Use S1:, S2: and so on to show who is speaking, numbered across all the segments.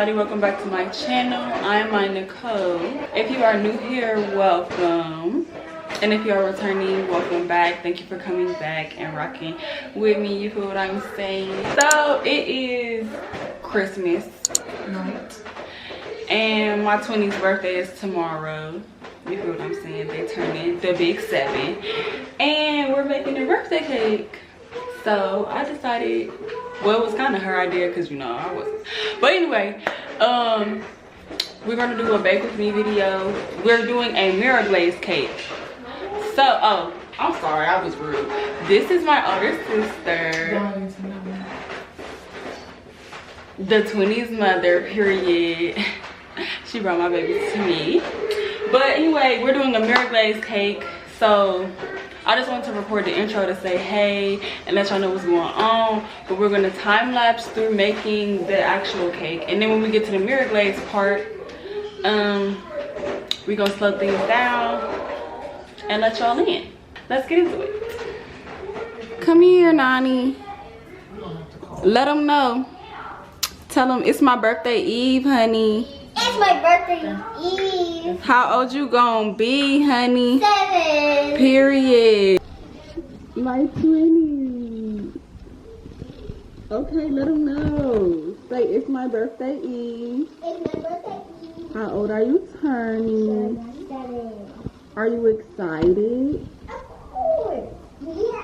S1: everybody, welcome back to my channel. I'm Nikol. If you are new here, welcome, and if you are returning, welcome back. Thank you for coming back and rocking with me. You feel what I'm saying? So it is Christmas night and my 20's birthday is tomorrow. You feel what I'm saying? They turn in the big 7 and we're making a birthday cake. So I decided, well, it was kind of her idea because, you know, I wasn't. But anyway, we're going to do a bake with me video. We're doing a mirror glaze cake. So, oh, I'm sorry, I was rude. This is my older sister. The twinny's mother, period. She brought my babies to me. But anyway, we're doing a mirror glaze cake. So I just wanted to record the intro to say hey and let y'all know what's going on. But we're gonna time lapse through making the actual cake, and then when we get to the mirror glaze part, we're gonna slow things down and let y'all in. Let's get into it. Come here, Nani. Let them know. Tell them it's my birthday eve, honey.
S2: It's my birthday eve.
S1: How old you gonna be, honey?
S2: 7.
S1: Period. My 20. Okay, let them know. Say it's my birthday eve.
S2: It's my birthday eve.
S1: How old are you turning?
S2: 7.
S1: Are you excited?
S2: Of course. Yeah.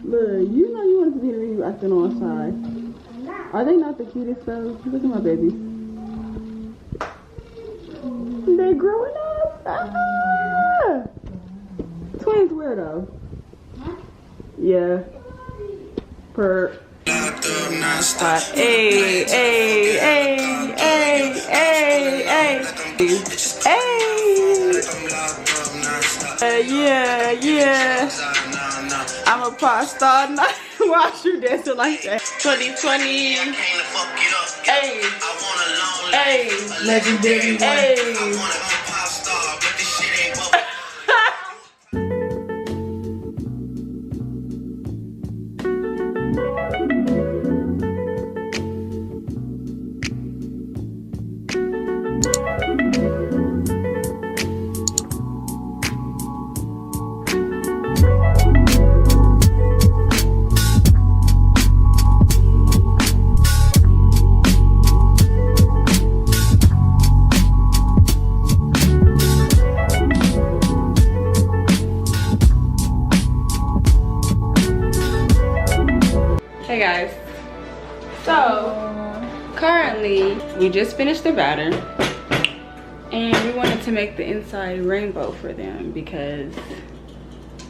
S1: Look, you know you want to be the you acting all shy.
S2: I'm not.
S1: Are they not the cutest though? Look at my babies. They growing up. Ah! Twins where though?
S2: Huh?
S1: Yeah. Per. Hey, hey, hey, hey, hey, hey, yeah, yeah. I'm a pop star now. Watch you dancing like that. 2020. Hey, hey, legendary. Hey. Hey guys, so currently we just finished the batter and we wanted to make the inside rainbow for them because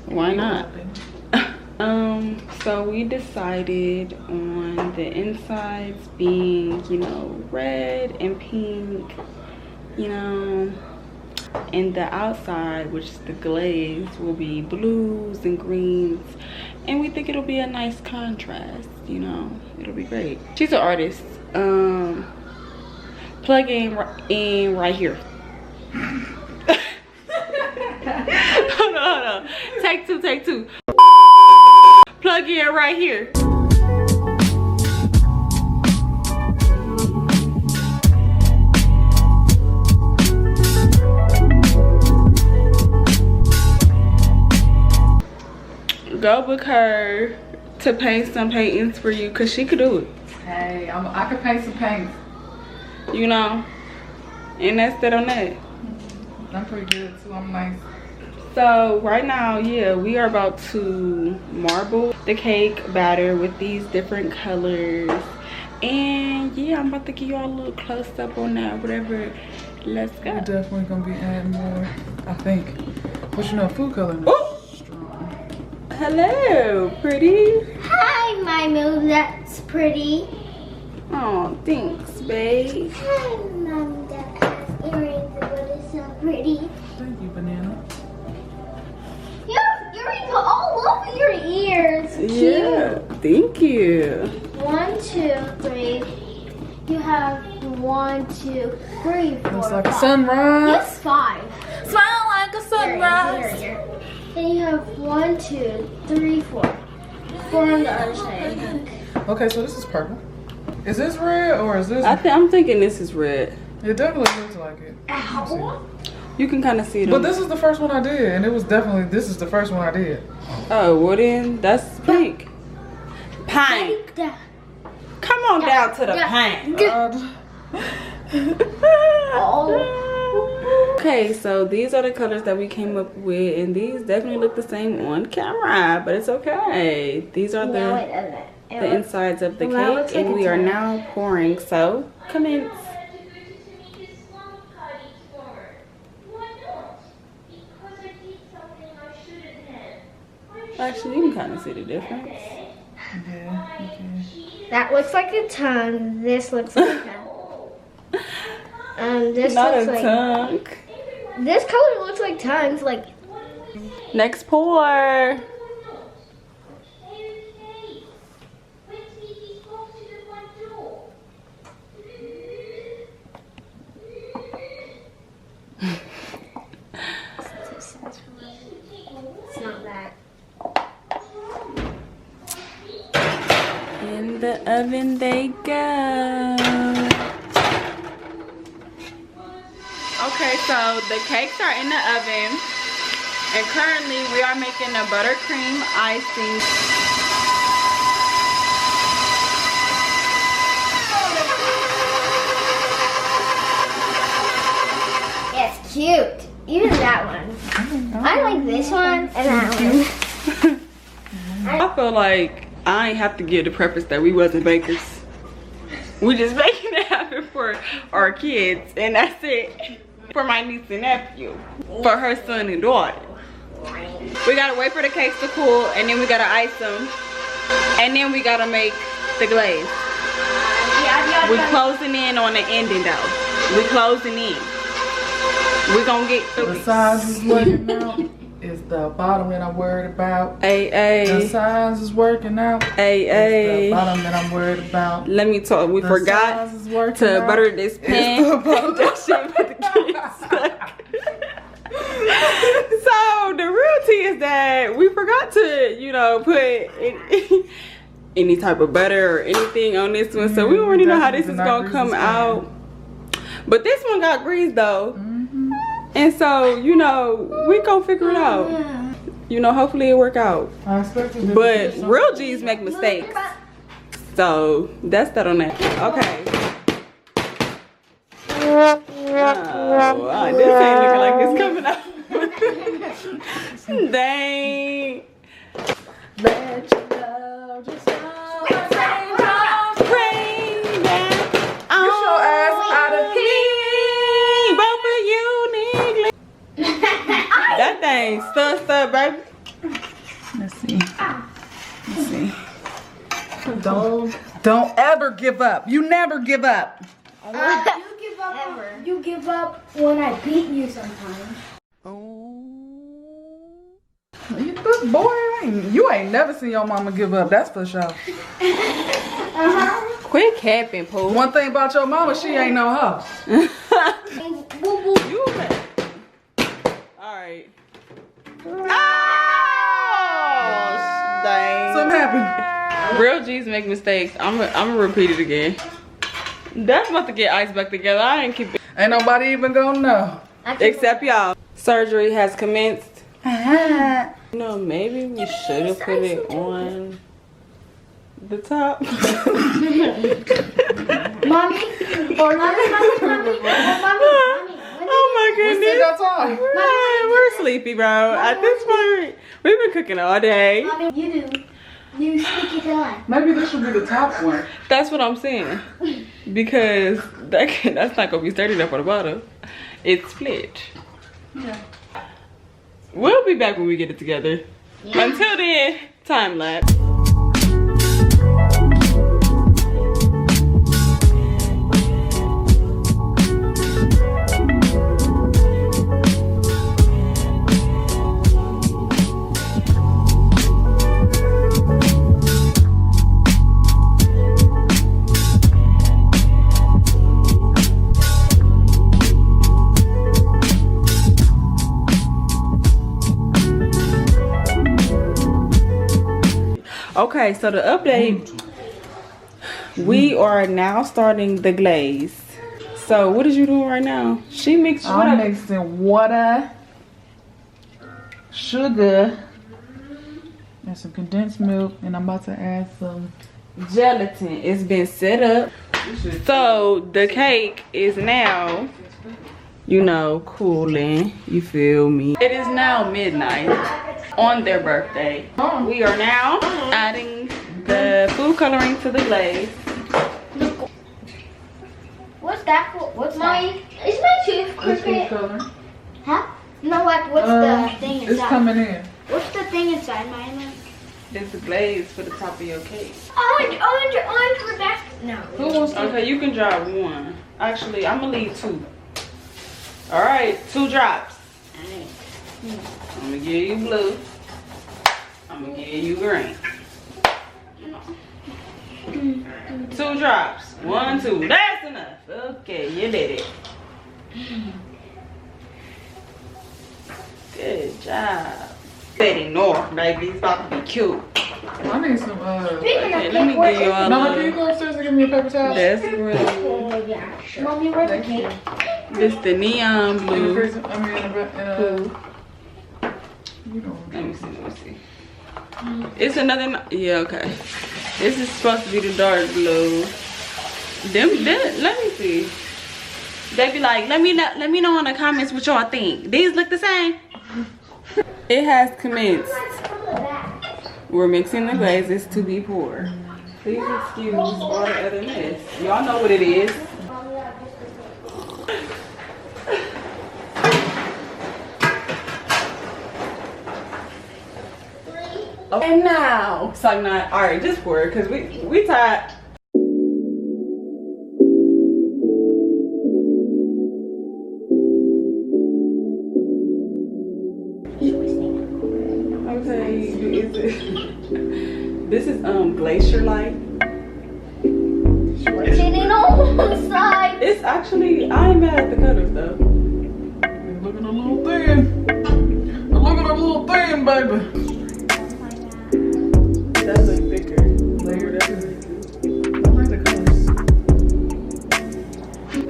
S1: why not? So we decided on the insides being, you know, red and pink, you know, and the outside, which is the glaze, will be blues and greens, and we think it'll be a nice contrast, you know. It'll be great. She's an artist. Plug in right here. hold on. Take two. Plug in right here. Go book her to paint some paintings for you because she could do it.
S3: Hey, I could paint some paints.
S1: You know, and that's that on that.
S3: I'm pretty good too. I'm nice.
S1: So right now, yeah, we are about to marble the cake batter with these different colors. And yeah, I'm about to give y'all a little close up on that, whatever. Let's go.
S3: We're definitely gonna be adding more, I think. But you know, food coloring is strong.
S1: Hello, pretty.
S2: Hi, my mom. That's pretty.
S1: Oh, thanks, babe.
S2: Hi, mom. That has earrings, but it's so pretty.
S3: Thank you, banana.
S2: You have earrings all over your ears.
S1: Yeah, thank you.
S2: 1, 2, 3. You have 1, 2, 3, 4.
S3: Looks like a
S2: 5.
S3: sunrise.
S2: Yes, 5.
S3: Smile like a sunrise.
S2: Here. Then you have 1, 2, 3, 4. 4 on the other side, I think.
S3: Okay, so this is purple. Is this red or is this?
S1: I'm thinking this is red.
S3: It definitely looks like it.
S1: You can kind of see it.
S3: But this is the first one I did, and it was definitely, this is the first one I did.
S1: Oh, well then, that's pink. Pink. Come on down to the pink. Okay, so these are the colors that we came up with, and these definitely look the same on camera, but it's okay. These are the insides of the cake, and we are now pouring, so commence. Actually, you can kind of see the difference.
S3: Yeah, okay.
S2: That looks like a tongue. This looks like a tongue. This
S1: Not
S2: looks
S1: a
S2: like
S1: tongue.
S2: This color looks like tongues. Like
S1: Next pour.
S2: it's not that.
S1: In the oven they go. Okay, so the cakes are in the oven, and currently we are making a buttercream icing.
S2: It's cute. Even that one. I like this one and that one.
S1: I feel like I ain't have to give the preface that we wasn't bakers. We just making it happen for our kids, and that's it. For my niece and nephew, for her son and daughter. We gotta wait for the cakes to cool, and then we gotta ice them, and then we gotta make the glaze. We closing in on the ending though. We closing in. We gonna get
S3: The size is working out. It's the bottom that I'm worried about. The size is working out. It's the bottom that I'm worried about.
S1: Let me talk. We forgot to butter this pan. That shit with the kids stuck. So the real tea is that we forgot to, you know, put any type of butter or anything on this one. So we don't really know how this is gonna come out. But this one got greased though. And so, you know, we gonna figure it out. You know, hopefully it work out. But real G's make mistakes. So that's that on that. Okay. Oh, this ain't looking like it's coming out. Dang. Let your love just rain down.
S3: Get your ass out of here.
S1: Both of you need. That thing stir, baby. Let's see.
S3: Don't ever give up. You never give up.
S2: You give up ever. You give up when I beat you sometimes.
S3: This boy, you ain't never seen your mama give up. That's for sure.
S1: Quit capping, Pooh.
S3: One thing about your mama, she ain't no hoe.
S1: Alright. Oh, dang.
S3: Something happened.
S1: Real G's make mistakes. I'm gonna repeat it again. That's about to get iced back together. I ain't keep it.
S3: Ain't nobody even gonna know.
S1: Except y'all. Surgery has commenced. You know, maybe we should have put it on the top.
S2: Mommy.
S1: Oh my goodness.
S3: We still got time.
S1: We're sleepy, bro. At this point, we've been cooking all day.
S2: Mommy, you do. You stick it on.
S3: Maybe this should be the top one.
S1: That's what I'm saying. Because that's not gonna be sturdy enough for the bottom. It's split.
S2: Yeah.
S1: We'll be back when we get it together. Yeah. Until then, time lapse. Okay, so the update, We are now starting the glaze. So what is you doing right now? She mixed.
S3: I'm mixing water, sugar, and some condensed milk, and I'm about to add some
S1: gelatin. It's been set up. So the cake is now, you know, cooling. You feel me? It is now midnight on their birthday. We are now adding the food coloring to the glaze.
S2: What's that for? What's mine? Is my tooth crooked? Huh? No, what? What's the thing inside?
S3: It's coming in.
S2: What's the thing inside mine?
S1: It's the glaze for the top of your cake.
S2: Orange for that. No.
S3: Who wants to?
S1: Okay, you can drop one. Actually, I'm gonna leave 2. All right, 2 drops. I'm gonna give you blue. I'm gonna give you green. 2 drops. 1, 2. That's enough. Okay, you did it. Good job. Setting north, baby. It's about to be cute.
S3: I need some.
S1: Okay, let me give you all.
S3: No, can you go upstairs and give me a paper towel?
S1: That's real.
S2: Mommy, where's the cake?
S1: This the neon
S3: In the
S1: blue.
S3: freezer. I mean, you know.
S1: Let me see. It's another. Yeah, okay. This is supposed to be the dark blue. Let me see. They be like, let me know in the comments what y'all think. These look the same. It has commenced. We're mixing the glazes to be poured. Please excuse all the other mess. Y'all know what it is. And now, so not all right. Just pour it, cause we tired. Okay, this is Glacier Light.
S2: Sitting on one side.
S1: It's actually, I ain't mad at the colors though.
S3: Look at a little thin. Look at a little thin, baby.
S1: That looks thicker. Layer that.
S3: I like the colors.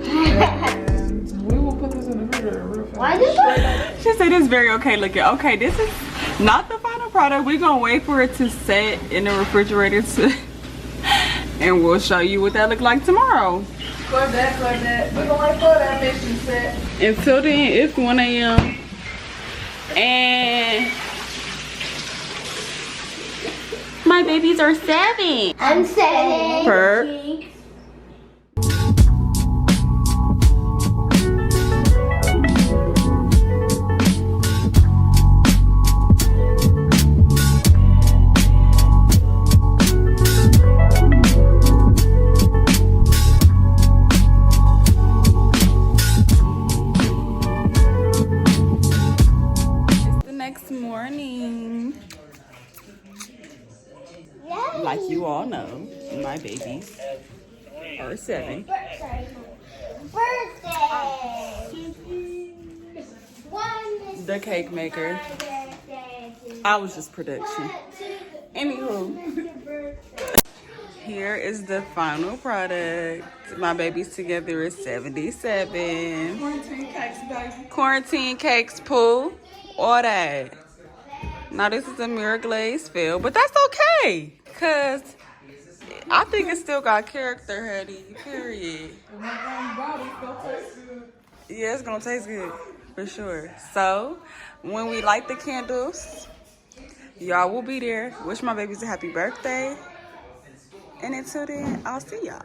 S3: And we will put this in the refrigerator real fast.
S2: Why did that?
S1: She said it's very okay looking. Okay, this is not the final product. We're gonna wait for it to set in the refrigerator and we'll show you what that look like tomorrow.
S3: Clap that. We're gonna wait for that mission set.
S1: Until then, it's 1 a.m. and my babies are 7.
S2: I'm 7.
S1: Per. Like you all know, my babies are 7.
S2: Birthday.
S1: The cake maker. I was just production. Anywho, here is the final product. My babies together is 77.
S3: Quarantine cakes, baby.
S1: Quarantine cakes, pool, all that. Now this is a mirror glaze fill, but that's okay. Cause I think it still got character, honey. Period. Yeah, it's gonna taste good for sure. So when we light the candles, y'all will be there. Wish my babies a happy birthday. And until then, I'll see y'all.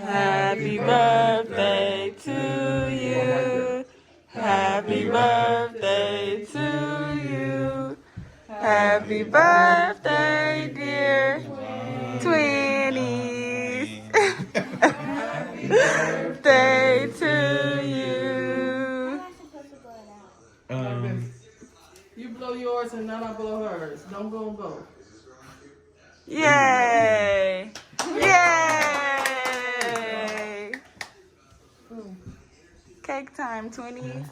S1: Happy birthday to you. Happy birthday to you. Happy birthday, dear twinnies. Happy birthday to you.
S3: You blow yours and then I blow hers. Don't go on both.
S1: Yay! Yay! Cake time, twinnies.